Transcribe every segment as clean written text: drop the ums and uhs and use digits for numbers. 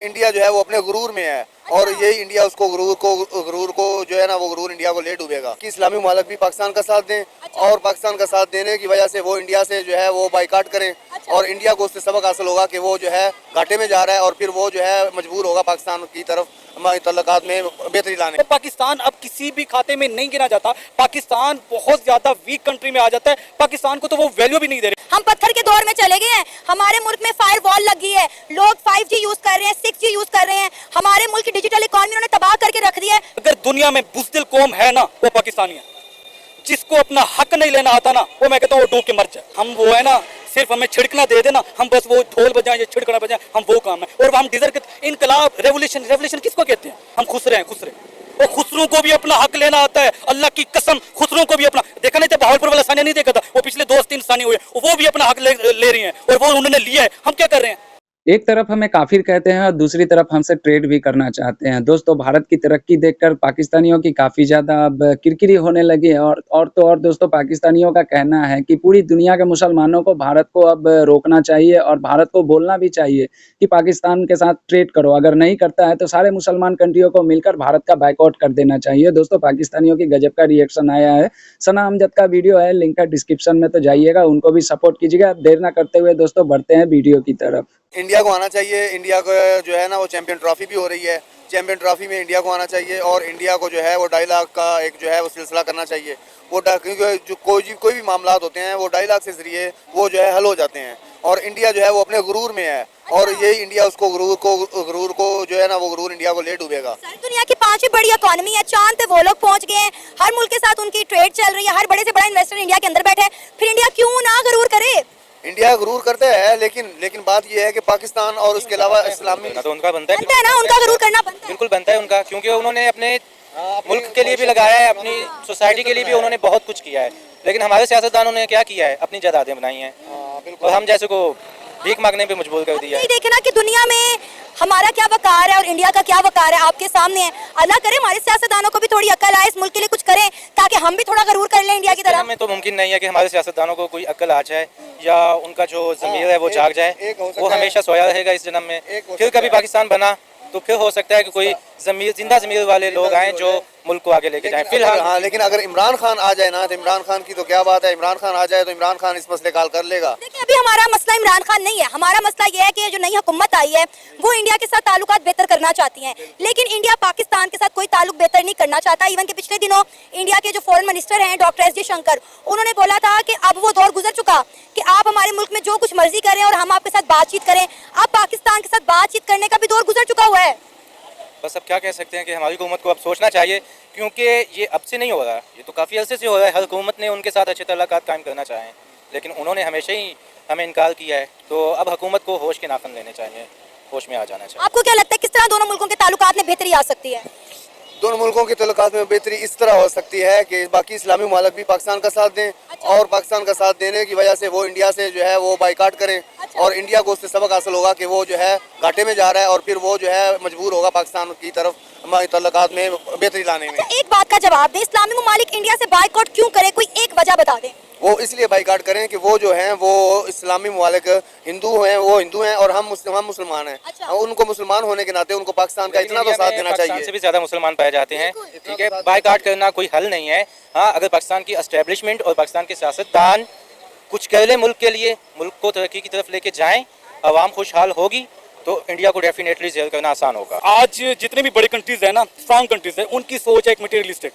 India जो है वो अपने गुरूर में है और यही इंडिया उसको गुरूर को जो है ना वो गुरूर इंडिया को ले डूबेगा कि इस्लामी मुमालिक भी पाकिस्तान का साथ दें और पाकिस्तान का साथ देने की वजह से वो इंडिया से जो है वो बाइकाट करें और इंडिया को उससे सबक हासिल होगा कि वो जो है घाटे में जा रहा है और फिर वो जो है मजबूर होगा पाकिस्तान की तरफ हमारे तल्लुकात में बेहतरी लाने। तो पाकिस्तान अब किसी भी खाते में नहीं गिना जाता, पाकिस्तान बहुत ज्यादा वीक कंट्री में आ जाता है, पाकिस्तान को तो वो वैल्यू भी नहीं दे रहे। हम पत्थर के दौर में चले गए हैं, हमारे मुल्क में फायर वॉल लगी है, लोग 5G यूज कर रहे हैं, 6G यूज कर रहे हैं, हमारे मुल्क की डिजिटल इकोनॉमी उन्होंने तबाह करके रख दिया है। अगर दुनिया में बुज़दिल कौम है ना वो पाकिस्तानी है, जिसको अपना हक नहीं लेना आता ना वो मैं कहता हूँ वो डूब के मर जाए। हम वो है ना सिर्फ हमें छिड़कना दे देना, हम बस वो ढोल बजाएं या छिड़कना बजाएं, हम वो काम है। और हम डिजर्व करते इनकलाब, रेवोल्यूशन किसको कहते हैं? हम खुसरे हैं, खुसरे। और खुसरों को भी अपना हक लेना आता है, अल्लाह की कसम खुसरों को भी अपना। देखा नहीं था बहावलपुर वाला सानिया नहीं देखा था, वो पिछले 2-3 सानिया हुए, वो भी अपना हक ले रही हैं और वो उन्होंने लिया है। हम क्या कर रहे हैं? एक तरफ हमें काफिर कहते हैं और दूसरी तरफ हमसे ट्रेड भी करना चाहते हैं। दोस्तों, भारत की तरक्की देखकर पाकिस्तानियों की काफ़ी ज़्यादा अब किरकिरी होने लगी है और तो और दोस्तों, पाकिस्तानियों का कहना है कि पूरी दुनिया के मुसलमानों को भारत को अब रोकना चाहिए और भारत को बोलना भी चाहिए कि पाकिस्तान के साथ ट्रेड करो। अगर नहीं करता है तो सारे मुसलमान कंट्रियों को मिलकर भारत का बायकॉट कर देना चाहिए। दोस्तों, पाकिस्तानियों की गजब का रिएक्शन आया है। सना अमजद का वीडियो है, लिंक है डिस्क्रिप्शन में, तो जाइएगा, उनको भी सपोर्ट कीजिएगा। देर ना करते हुए दोस्तों बढ़ते हैं वीडियो की तरफ। इंडिया को आना चाहिए, इंडिया को जो है ना वो चैंपियन ट्रॉफी भी हो रही है, चैंपियन ट्रॉफी में इंडिया को आना चाहिए और इंडिया को जो है वो 2.5 लाख का एक जो है वो सिलसिला करना चाहिए। वो क्योंकि जो कोई भी मामला होते हैं वो 2.5 लाख से जरिए वो जो है हल हो जाते हैं और इंडिया जो है वो अपने गुरूर में है और यही इंडिया उसको गुरूर को जो है ना वो गुरूर इंडिया को ले डूबेगा। दुनिया की 5वीं बड़ी इकोनॉमी है, चांद पे वो लोग पहुंच गए हैं, हर मुल्क के साथ उनकी ट्रेड चल रही है, हर बड़े से बड़ा इन्वेस्टर इंडिया के अंदर बैठे हैं, फिर इंडिया क्यों ना गुरूर करे? इंडिया गुरूर करते हैं लेकिन बात यह है कि पाकिस्तान और उसके अलावा इस्लामी तो उनका बनता है ना, उनका गुरूर करना बनता है, बिल्कुल बनता है उनका, क्योंकि उन्होंने अपने मुल्क के लिए भी लगाया है, अपनी सोसाइटी के लिए भी उन्होंने बहुत कुछ किया है। लेकिन हमारे सियासतदानों ने क्या किया है? अपनी जायदादें बनाई हैं और हम जैसे को भीख मांगने पे मजबूर कर दिया है। देखे ना कि दुनिया में हमारा क्या वकार है और इंडिया का क्या वकार है आपके सामने है। अल्लाह करे हमारे सियासतदानों को भी थोड़ी अकल आए, इस मुल्क के लिए कुछ करें ताकि हम भी थोड़ा गरूर कर लें इंडिया की तरह। हमें तो मुमकिन नहीं है कि हमारे सियासतदानों को कोई अकल आ जाए या उनका जो ज़मीर है वो जाग जाए। वो हमेशा सोया रहेगा इस जन्म में। फिर कभी पाकिस्तान बना तो फिर हो सकता है कि कोई जिंदा ज़मीर वाले लोग आए जो मुल्क को आगे लेके जाएं। फिलहाल हाँ, लेकिन अगर इमरान खान आ जाए ना तो इमरान खान की तो क्या बात है। इमरान खान आ जाए तो इमरान खान इस मसले का हल कर लेगा। देखिए, अभी हमारा मसला इमरान खान नहीं है, हमारा मसला ये है कि जो नई हुकूमत आई है वो इंडिया के साथ ताल्लुकात बेहतर करना चाहती है, लेकिन इंडिया पाकिस्तान के साथ कोई ताल्लुक बेहतर नहीं करना चाहता। इवन के पिछले दिनों इंडिया के जो फॉरेन मिनिस्टर हैं डॉक्टर एस जयशंकर, उन्होंने बोला था कि अब वो दौर गुजर चुका कि आप हमारे मुल्क में जो कुछ मर्जी करें और हम आपके साथ बातचीत करें। अब पाकिस्तान के साथ बातचीत करने का भी दौर गुजर चुका हुआ है। बस अब क्या कह सकते हैं कि हमारी हुकूमत को अब सोचना चाहिए, क्योंकि ये अब से नहीं हो रहा है, ये तो काफ़ी अरसे से हो रहा है। हर हुकूमत ने उनके साथ अच्छे तल्लुकात कायम करना चाहें, लेकिन उन्होंने हमेशा ही हमें इनकार किया है। तो अब हुकूमत को होश के नाखन लेने चाहिए, होश में आ जाना चाहिए। आपको क्या लगता है किस तरह दोनों मुल्कों के ताल्लुकात में बेहतरी आ सकती है? दोनों मुल्कों के तल्लुकात में बेहतरी इस तरह हो सकती है कि बाकी इस्लामी मुमालिक भी पाकिस्तान का साथ दें और पाकिस्तान का साथ देने की वजह से वो इंडिया से जो है वो बाइकाट करें और इंडिया को उससे सबक हासिल होगा कि वो जो है घाटे में जा रहा है और फिर वो जो है मजबूर होगा पाकिस्तान की तरफ हमारे तल्लुकात में बेहतरी लाने में। एक बात का जवाब दें, इस्लामी मुमालिक इंडिया से बाइकआउट क्यों करे? कोई एक वजह बता दें। वो इसलिए बाइकाट करें कि वो जो हैं वो इस्लामी मुमालिक हिंदू हैं, वो हिंदू हैं और हम मुसलमान हैं। और उनको मुसलमान होने के नाते उनको पाकिस्तान का इतना तो साथ देना चाहिए। पाकिस्तान से भी ज़्यादा मुसलमान पाए जाते हैं, ठीक है। बाइकाट करना कोई हल नहीं है। हाँ, अगर पाकिस्तान की एस्टेब्लिशमेंट और पाकिस्तान के सियासतदान कुछ कर ले मुल्क के लिए, मुल्क को तरक्की की तरफ लेके जाएँ, आवाम खुशहाल होगी तो इंडिया को डेफिनेटली जेल करना आसान होगा। आज जितने भी बड़े कंट्रीज है ना, स्ट्रांग कंट्रीज है, उनकी सोच है एक मटेरियलिस्टिक।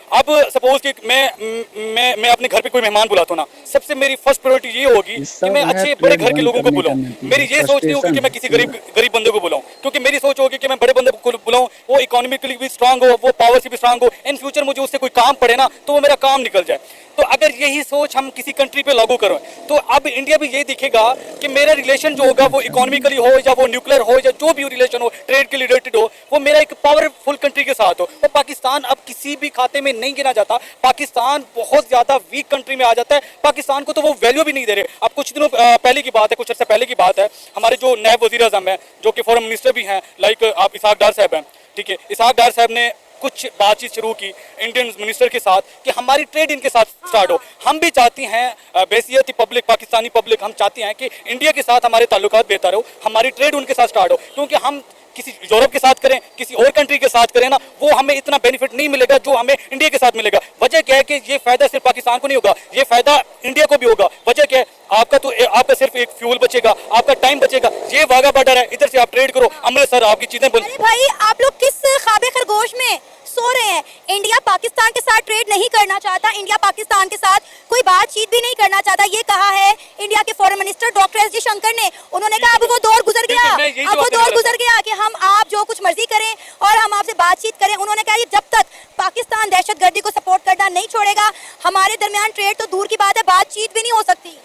अब सपोज कि मैं अपने घर पे कोई मेहमान बुलाता हूँ ना, सबसे मेरी फर्स्ट प्रायोरिटी ये होगी कि मैं अच्छे बड़े घर के लोगों को बुलाऊं। मेरी ये सोच नहीं होगी कि मैं किसी गरीब बंदे को बुलाऊं, क्योंकि मेरी सोच होगी कि मैं बड़े बंदे को बुलाऊं, वो इकोनॉमिकली भी स्ट्रांग हो, वो पावर से भी स्ट्रांग हो, इन फ्यूचर मुझे उससे कोई काम पड़े ना तो वो मेरा काम निकल जाए। तो अगर यही सोच हम किसी कंट्री पे लागू करें तो अब इंडिया भी यही दिखेगा कि मेरा रिलेशन जो होगा वो इकोनॉमिकली हो या वो न्यूक्लियर हो या जो भी रिलेशन हो, ट्रेड के रिलेटेड हो, वो मेरा एक पावरफुल कंट्री के साथ हो। तो पाकिस्तान अब किसी भी खाते में नहीं गिना जाता, पाकिस्तान बहुत ज्यादा वीक कंट्री में आ जाता है। पाकिस्तान को तो वो वैल्यू भी नहीं दे रहे। अब कुछ दिनों पहले की बात है, कुछ अर्से पहले की बात है, हमारे जो नायब वज़ीर आज़म है जो कि फॉरेन मिनिस्टर भी हैं, लाइक आप इसहाक डार साहब हैं, ठीक है। इसहाक डार साहब ने कुछ बातचीत शुरू की इंडियन मिनिस्टर के साथ कि हमारी ट्रेड इनके साथ स्टार्ट हो। हम भी चाहते हैं बेसियती पब्लिक, पाकिस्तानी पब्लिक, हम चाहते हैं कि इंडिया के साथ हमारे ताल्लुकात बेहतर हो, हमारी ट्रेड उनके साथ स्टार्ट हो, क्योंकि हम किसी यूरोप के साथ करें, किसी और कंट्री के साथ करें ना, वो हमें इतना बेनिफिट नहीं मिलेगा जो हमें इंडिया के साथ मिलेगा। वजह क्या है कि ये फायदा सिर्फ पाकिस्तान को नहीं होगा, ये फायदा इंडिया को भी होगा। वजह क्या है, आपका सिर्फ एक फ्यूल बचेगा, आपका टाइम बचेगा। ये वाघा बॉर्डर है, इधर से आप ट्रेड करो, अमृतसर आपकी चीजें बन। अरे भाई, आप लोग किस ख्वाबे खरगोश में सो रहे हैं? इंडिया पाकिस्तान के साथ ट्रेड नहीं करना चाहता, इंडिया पाकिस्तान के साथ कोई बातचीत भी नहीं करना चाहता। ये कहा है इंडिया के foreign minister doctor S Jaishankar ने। उन्होंने कहा अब वो दौर गुजर गया, अब वो दौर गुजर गया कि हम आप जो कुछ मर्जी करें और हम आपसे बातचीत करें। उन्होंने कहा जब तक पाकिस्तान दहशतगर्दी को सपोर्ट करना नहीं छोड़ेगा, हमारे दरमियान ट्रेड तो दूर की बात है, बातचीत भी नहीं हो सकती।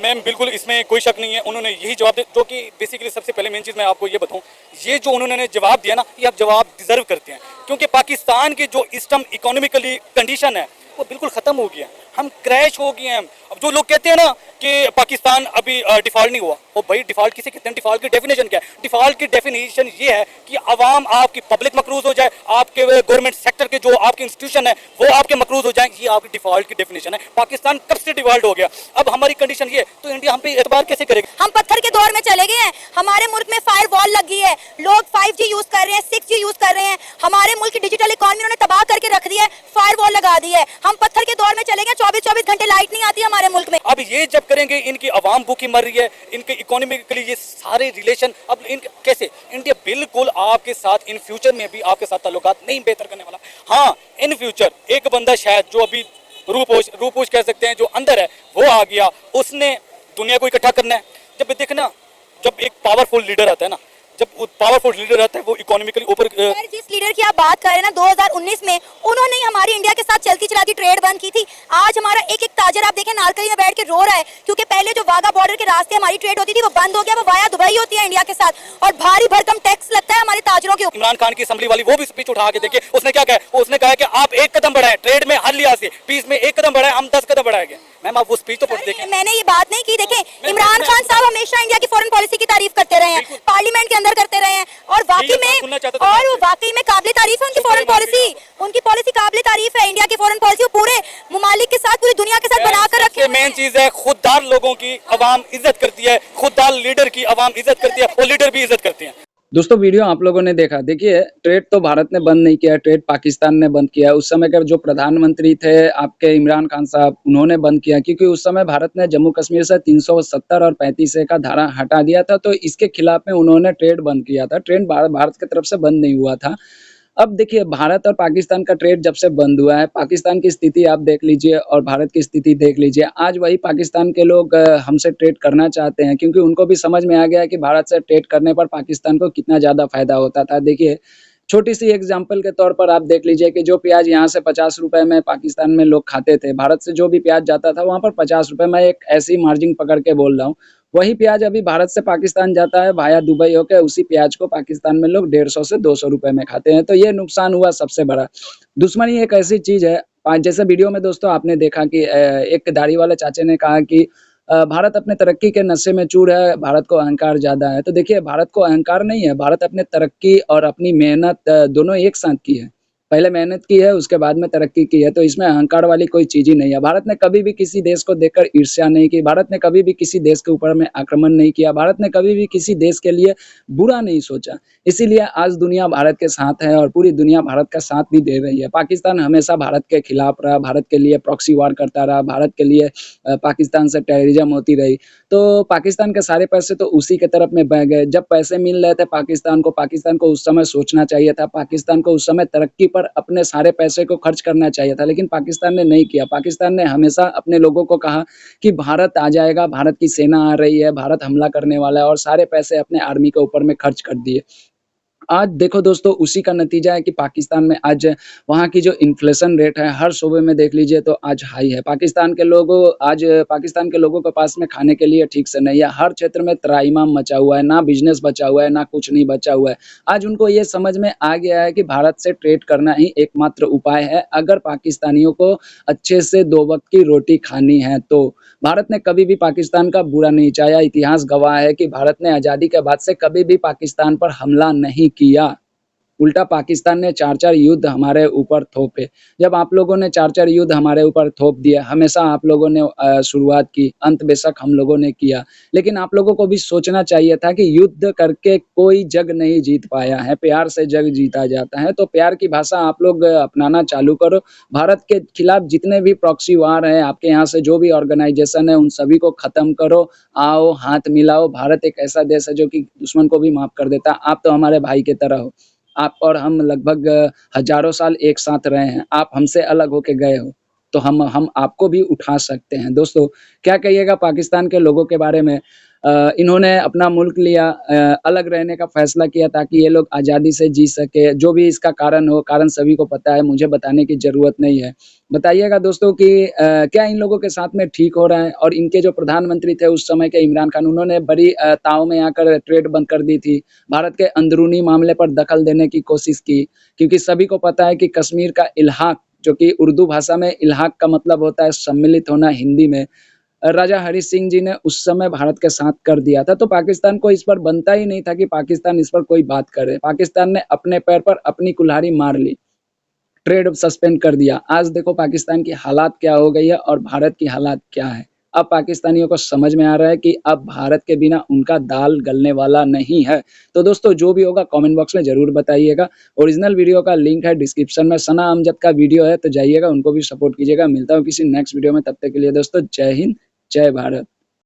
मैम बिल्कुल इसमें कोई शक नहीं है, उन्होंने यही जवाब दिया। जो कि बेसिकली सबसे पहले मेन चीज़ मैं आपको ये बताऊं, ये जो उन्होंने जवाब दिया ना, ये आप जवाब डिजर्व करते हैं, क्योंकि पाकिस्तान की जो इस टाइम इकोनॉमिकली कंडीशन है वो बिल्कुल ख़त्म हो गया, हम क्रैश हो गए हैं। अब जो लोग कहते हैं ना कि पाकिस्तान अभी डिफ़ॉल्ट नहीं हुआ, वो भाई डिफ़ॉल्ट किसे कहते हैं? डिफ़ॉल्ट की डेफिनेशन क्या है? डिफ़ॉल्ट की डेफिनेशन ये है कि आवाम आपकी पब्लिक मकरूज हो जाए, आपके गवर्नमेंट सेक्टर के जो आपके इंस्टीट्यूशन है वो आपके मकरूज हो जाए, ये आपकी डिफ़ॉल्ट की डेफिनेशन है। पाकिस्तान कब से डिफ़ॉल्ट हो गया? अब हमारी कंडीशन ये, तो इंडिया हम पे एतबार कैसे करेगा? हम पत्थर के दौर में चले गए हैं, हमारे मुल्क में फायर वॉल लग गई है, लोग 5G यूज कर रहे हैं, 6G यूज कर रहे हैं, हमारे मुल्क की डिजिटल इकोनॉमी उन्होंने तबाह करके रख दी है, फायर वॉल लगा दी है। हम पत्थर के दौर में चले गए, 24-24 घंटे लाइट नहीं आती हमारे मुल्क में। अब ये जब करेंगे, इनकी आवाम भूखी मर रही है, इनके इकोनॉमिकली ये सारे रिलेशन अब इन कैसे? इंडिया बिल्कुल आपके साथ इन फ्यूचर में भी आपके साथ ताल्लुकात नहीं बेहतर करने वाला। हाँ, इन फ्यूचर एक बंदा शायद जो अभी रूपोश कह सकते हैं, जो अंदर है वो आ गया, उसने दुनिया को इकट्ठा करना है। जब देखना, जब एक पावरफुल लीडर आता है ना, जब पावरफुल लीडर आता है वो इकोनॉमिकली ऊपर। जिस लीडर की आप बात कर रहे हैं ना, 2019 में उन्होंने ही हमारी इंडिया के साथ चलती चलाती ट्रेड बंद की थी। आज हमारा एक एक ताजर आप देखें नालकली में बैठ के रो रहा है, क्योंकि पहले जो वाघा बॉर्डर के रास्ते हमारी ट्रेड होती थी वो बंद हो गया, वो वाया दुबई होती है इंडिया के साथ, और भारी भरकम टैक्स लगता है हमारे ताजरों के ऊपर। इमरान खान की असेंबली वाली वो भी स्पीच उठा के देखिए, उसने क्या कहा? उसने कहा कि आप एक कदम बढ़ाएं ट्रेड में, हर लिहाज से पीस में एक कदम बढ़ाएं, हम 10 कदम बढ़ाएंगे। मैम आप वो स्पीच तो पढ़ देखें। मैंने ये बात नहीं की। देखें, इमरान खान साहब हमेशा इंडिया की फॉरेन पॉलिसी की तारीफ करते रहे हैं, पार्लियामेंट के अंदर करते रहे हैं, और वाकई में काबिल तारीफ है उनकी फॉरेन पॉलिसी। उनकी पॉलिसी काबिल तारीफ है, इंडिया की फॉरेन पॉलिसी वो पूरे मुमालिक के साथ, पूरी दुनिया के साथ बनाकर रखे। मेन चीज है, खुददार लोगों की आवाम इज्जत करती है, खुददार लीडर की आवाम इज्जत करती है, और लीडर भी इज्जत करती है। दोस्तों वीडियो आप लोगों ने देखा। देखिए, ट्रेड तो भारत ने बंद नहीं किया, ट्रेड पाकिस्तान ने बंद किया। उस समय के जो प्रधानमंत्री थे आपके इमरान खान साहब, उन्होंने बंद किया, क्योंकि उस समय भारत ने जम्मू कश्मीर से 370 और 35A का धारा हटा दिया था, तो इसके खिलाफ में उन्होंने ट्रेड बंद किया था। ट्रेड भारत की तरफ से बंद नहीं हुआ था। अब देखिए, भारत और पाकिस्तान का ट्रेड जब से बंद हुआ है, पाकिस्तान की स्थिति आप देख लीजिए और भारत की स्थिति देख लीजिए। आज वही पाकिस्तान के लोग हमसे ट्रेड करना चाहते हैं, क्योंकि उनको भी समझ में आ गया है कि भारत से ट्रेड करने पर पाकिस्तान को कितना ज़्यादा फ़ायदा होता था। देखिए, छोटी-सी एग्ज़ाम्पल के तौर पर आप देख लीजिए कि जो प्याज़ यहाँ से ₹50 में पाकिस्तान में लोग खाते थे, भारत से जो भी प्याज़ जाता था वहाँ पर ₹50। मैं एक ऐसी मार्जिन पकड़ के बोल रहा हूँ। वही प्याज़ अभी भारत से पाकिस्तान जाता है वाया दुबई होके, उसी प्याज़ को पाकिस्तान में लोग ₹150 से ₹200 में खाते हैं। तो ये नुकसान हुआ सबसे बड़ा। दुश्मनी एक ऐसी चीज़ है, जैसे वीडियो में दोस्तों आपने देखा कि एक दाढ़ी वाले चाचे ने कहा कि भारत अपने तरक्की के नशे में चूर है, भारत को अहंकार ज़्यादा है। तो देखिए, भारत को अहंकार नहीं है, भारत अपने तरक्की और अपनी मेहनत दोनों एक साथ की है। पहले मेहनत की है, उसके बाद में तरक्की की है, तो इसमें अहंकार वाली कोई चीज़ ही नहीं है। भारत ने कभी भी किसी देश को देखकर ईर्ष्या नहीं की, भारत ने कभी भी किसी देश के ऊपर में आक्रमण नहीं किया, भारत ने कभी भी किसी देश के लिए बुरा नहीं सोचा। इसीलिए आज दुनिया भारत के साथ है और पूरी दुनिया भारत का साथ भी दे रही है। पाकिस्तान हमेशा भारत के खिलाफ रहा, भारत के लिए प्रॉक्सी वार करता रहा, भारत के लिए पाकिस्तान से टेररिज्म होती रही। तो पाकिस्तान के सारे पैसे तो उसी के तरफ में बह गए। जब पैसे मिल रहे थे पाकिस्तान को उस समय सोचना चाहिए था, पाकिस्तान को उस समय तरक्की पर अपने सारे पैसे को खर्च करना चाहिए था, लेकिन पाकिस्तान ने नहीं किया। पाकिस्तान ने हमेशा अपने लोगों को कहा कि भारत आ जाएगा, भारत की सेना आ रही है, भारत हमला करने वाला है, और सारे पैसे अपने आर्मी के ऊपर में खर्च कर दिए। आज देखो दोस्तों, उसी का नतीजा है कि पाकिस्तान में आज वहाँ की जो इन्फ्लेशन रेट है हर सूबे में देख लीजिए तो आज हाई है। पाकिस्तान के लोगों के पास में खाने के लिए ठीक से नहीं है। हर क्षेत्र में त्राहिमाम मचा हुआ है, ना बिजनेस बचा हुआ है, ना कुछ नहीं बचा हुआ है। आज उनको ये समझ में आ गया है कि भारत से ट्रेड करना ही एकमात्र उपाय है, अगर पाकिस्तानियों को अच्छे से 2 वक्त की रोटी खानी है तो। भारत ने कभी भी पाकिस्तान का बुरा नहीं चाहा। इतिहास गवाह है कि भारत ने आज़ादी के बाद से कभी भी पाकिस्तान पर हमला नहीं किया। उल्टा पाकिस्तान ने 4-4 युद्ध हमारे ऊपर थोपे। जब आप लोगों ने 4-4 युद्ध हमारे ऊपर थोप दिए, हमेशा आप लोगों ने शुरुआत की, अंत बेशक हम लोगों ने किया। लेकिन आप लोगों को भी सोचना चाहिए था कि युद्ध करके कोई जंग नहीं जीत पाया है, प्यार से जंग जीता जाता है। तो प्यार की भाषा आप लोग अपनाना चालू करो। भारत के खिलाफ जितने भी प्रॉक्सी वार हैं, आपके यहाँ से जो भी ऑर्गेनाइजेशन है, उन सभी को खत्म करो। आओ, हाथ मिलाओ। भारत एक ऐसा देश है जो कि दुश्मन को भी माफ़ कर देता है। आप तो हमारे भाई की तरह हो। आप और हम लगभग हज़ारों साल एक साथ रहे हैं। आप हमसे अलग होके गए हो, तो हम आपको भी उठा सकते हैं। दोस्तों, क्या कहिएगा पाकिस्तान के लोगों के बारे में? इन्होंने अपना मुल्क लिया, अलग रहने का फैसला किया ताकि ये लोग आज़ादी से जी सके। जो भी इसका कारण हो, कारण सभी को पता है, मुझे बताने की ज़रूरत नहीं है। बताइएगा दोस्तों कि क्या इन लोगों के साथ में ठीक हो रहा है? और इनके जो प्रधानमंत्री थे उस समय के इमरान खान, उन्होंने बड़ी ताव में आकर ट्रेड बंद कर दी थी। भारत के अंदरूनी मामले पर दखल देने की कोशिश की, क्योंकि सभी को पता है कि कश्मीर का इल्हाक, जो कि उर्दू भाषा में इल्हाक का मतलब होता है सम्मिलित होना हिंदी में, राजा हरि सिंह जी ने उस समय भारत के साथ कर दिया था। तो पाकिस्तान को इस पर बनता ही नहीं था कि पाकिस्तान इस पर कोई बात करे। पाकिस्तान ने अपने पैर पर अपनी कुल्हाड़ी मार ली, ट्रेड सस्पेंड कर दिया। आज देखो पाकिस्तान की हालात क्या हो गई है और भारत की हालात क्या है। अब पाकिस्तानियों को समझ में आ रहा है कि अब भारत के बिना उनका दाल गलने वाला नहीं है। तो दोस्तों, जो भी होगा कमेंट बॉक्स में ज़रूर बताइएगा। ओरिजिनल वीडियो का लिंक है डिस्क्रिप्शन में। सना अमजद का वीडियो है, तो जाइएगा, उनको भी सपोर्ट कीजिएगा। मिलता हूँ किसी नेक्स्ट वीडियो में, तब तक के लिए दोस्तों जय हिंद, जय भारत।